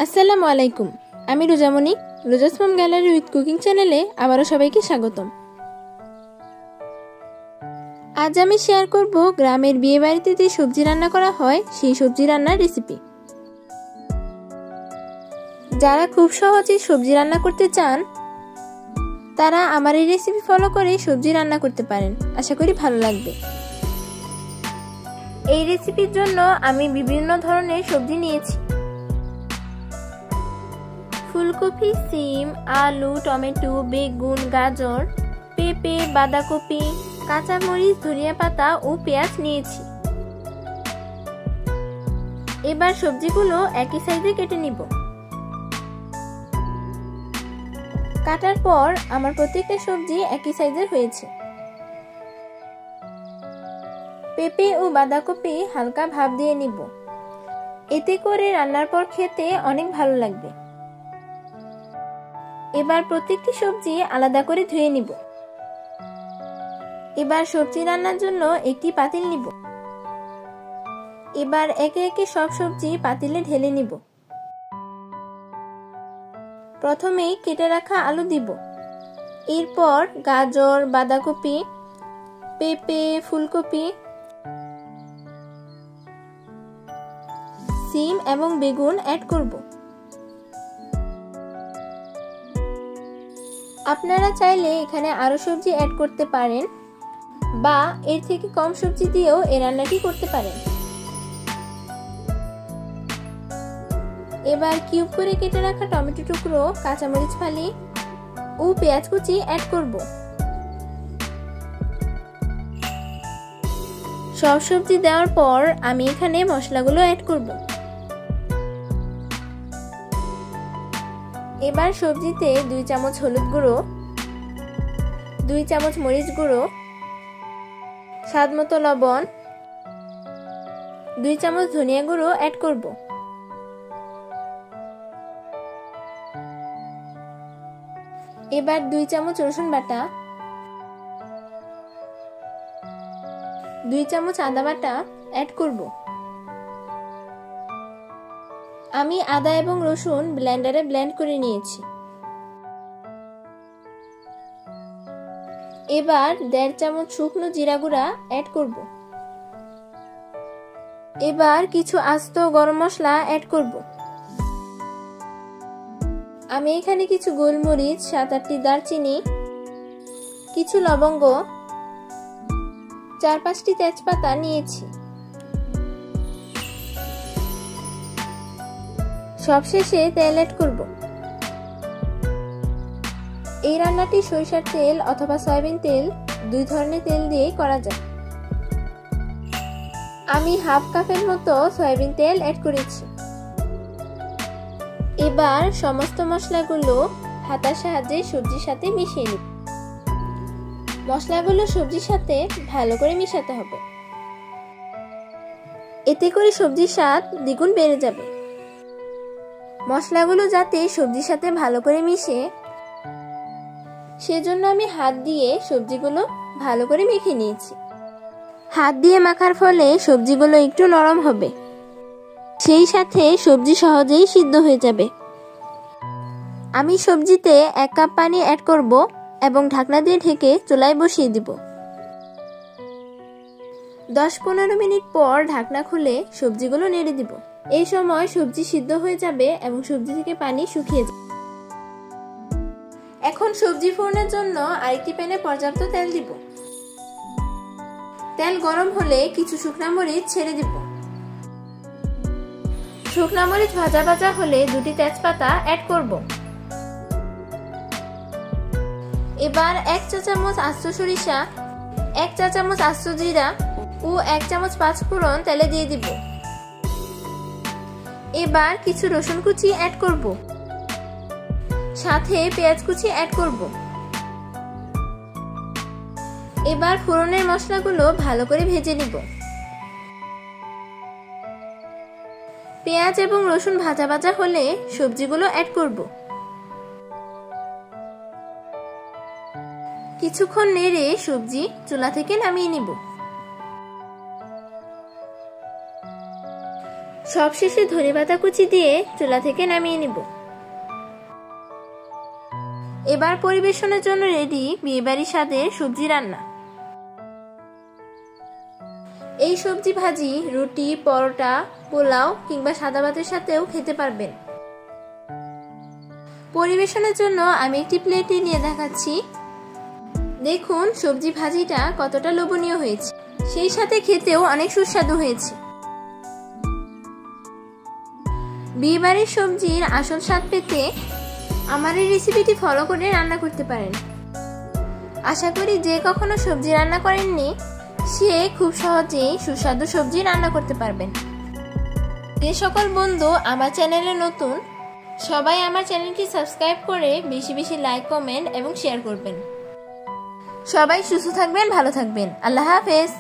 আসসালামু আলাইকুম। আমি রুজামণি, রোজাস মম গ্যালারি উইথ কুকিং চ্যানেলে আবারও সবাইকে স্বাগতম। আজ আমি শেয়ার করব গ্রামের বিয়ে বাড়িতে যে সবজি রান্না করা হয় সেই সবজি রান্নার রেসিপি। যারা খুব সহজে সবজি রান্না করতে চান তারা আমার এই রেসিপি ফলো করে সবজি রান্না করতে পারেন। আশা করি ভালো লাগবে। এই রেসিপির জন্য আমি বিভিন্ন ধরনের সবজি নিয়েছি। ফুলকপি, সিম, আলু, টমেটো, বেগুন, গাজর, পেঁপে, বাঁধাকপি, কাঁচামরিচ, ধনিয়া পাতা ও পেঁয়াজ নিয়েছি। এবার সবজিগুলো একই সাইজে কেটে নিব। কাটার পর আমার প্রত্যেকটা সবজি একই সাইজের হয়েছে। পেঁপে ও বাঁধাকপি হালকা ভাপ দিয়ে নিব, এতে করে রান্নার পর খেতে অনেক ভালো লাগবে। এবার প্রত্যেকটি সবজি আলাদা করে ধুয়ে নিব। এবার সবজি রান্নার জন্য একটি পাতিল নিব। এবার একে একে সব সবজি পাতিলে ঢেলে নিব। প্রথমেই কেটে রাখা আলু দিব। এরপর গাজর, বাঁধাকপি, পেঁপে, ফুলকপি, সিম এবং বেগুন অ্যাড করব। আপনারা চাইলে এখানে আরো সবজি অ্যাড করতে পারেন বা এর থেকে কম সবজি দিয়েও এই রান্নাটি করতে পারেন। এবার কিউব করে কেটে রাখা টমেটো টুকরো, কাঁচামরিচ ফালি ও পেঁয়াজ কুচি অ্যাড করব। সব সবজি দেওয়ার পর আমি এখানে মশলাগুলো অ্যাড করব। এবার সবজিতে 2 চামচ হলুদ গুঁড়ো, 2 চামচ মরিচ গুঁড়ো, স্বাদমতো লবণ, 2 চামচ ধনিয়া গুঁড়ো অ্যাড করব। এবার 2 চামচ রসুন বাটা, 2 চামচ আদা বাটা অ্যাড করব। আমি আদা এবং রসুন ব্লেন্ডারে ব্লেন্ড করে নিয়েছি। এবার 1.5 চামচ শুকনো জিরা গুঁড়া অ্যাড করব। এবার কিছু আস্ত গরম মশলা অ্যাড করব। আমি এখানে কিছু গোলমরিচ, 7-8টি দারচিনি, কিছু লবঙ্গ, 4-5টি তেজপাতা নিয়েছি। সবশেষে তেল অ্যাড করব। এই রান্নাটি সরিষার তেল অথবা সয়াবিন তেল, 2 ধরনের তেল দিয়েই করা যায়। আমি হাফ কাপের মতো সয়াবিন তেল অ্যাড করেছি। এবার সমস্ত মশলাগুলো হাতার সাহায্যে সবজির সাথে মিশিয়ে নিব। মশলাগুলো সবজির সাথে ভালো করে মিশাতে হবে, এতে করে সবজির স্বাদ দ্বিগুণ বেড়ে যাবে। মশলাগুলো যাতে সবজির সাথে ভালো করে মিশে, সেজন্য আমি হাত দিয়ে সবজিগুলো ভালো করে মেখে নিয়েছি। হাত দিয়ে মাখার ফলে সবজিগুলো একটু নরম হবে, সেই সাথে সবজি সহজেই সিদ্ধ হয়ে যাবে। আমি সবজিতে 1 কাপ পানি অ্যাড করব এবং ঢাকনা দিয়ে ঢেকে চুলায় বসিয়ে দিব। 10-15 মিনিট পর ঢাকনা খুলে সবজিগুলো নেড়ে দিব। এই সময় সবজি সিদ্ধ হয়ে যাবে এবং সবজি থেকে পানি শুকিয়ে যাবে। এখন সবজি ফোড়নের জন্য আরেকটি প্যানে পর্যাপ্ত তেল দিব। তেল গরম হলে কিছু শুকনা মরিচ ছেড়ে দিব। শুকনা মরিচ ভাজা ভাজা হলে 2টি তেজপাতা অ্যাড করব। এবার 1 চা চামচ আস্ত সরিষা, 1 চা চামচ আস্ত জিরা ও 1 চামচ পাঁচফোড়ন তেলে দিয়ে দিব। এবার কিছু রসুন কুচি অ্যাড করব, সাথে পেঁয়াজ কুচি অ্যাড করব। এবার ফোড়নের মশলাগুলো ভালো করে ভেজে নিব। পেঁয়াজ এবং রসুন ভাজা ভাজা হলে সবজিগুলো অ্যাড করব। কিছুক্ষণ নেড়ে সবজি চুলা থেকে নামিয়ে নিব। সবশেষে ধনেপাতা কুচি দিয়ে চুলা থেকে নামিয়ে নিব। এবার পরিবেশনের জন্য রেডি বিয়েবাড়ির স্বাদের সবজি রান্না। এই সবজি ভাজি রুটি, পরোটা, পোলাও কিংবা সাদা ভাতের সাথেও খেতে পারবেন। পরিবেশনের জন্য আমি একটি প্লেটে নিয়ে দেখাচ্ছি। দেখুন সবজি ভাজিটা কতটা লোভনীয় হয়েছে, সেই সাথে খেতেও অনেক সুস্বাদু হয়েছে। বিয়েবাড়ির সবজির আসল স্বাদ পেতে আমার এই রেসিপিটি ফলো করে রান্না করতে পারেন। আশা করি যে কখনো সবজি রান্না করেননি সে খুব সহজেই সুস্বাদু সবজি রান্না করতে পারবেন। যে সকল বন্ধু আমার চ্যানেলে নতুন, সবাই আমার চ্যানেলটি সাবস্ক্রাইব করে বেশি বেশি লাইক, কমেন্ট এবং শেয়ার করবেন। সবাই সুস্থ থাকবেন, ভালো থাকবেন। আল্লাহ হাফেজ।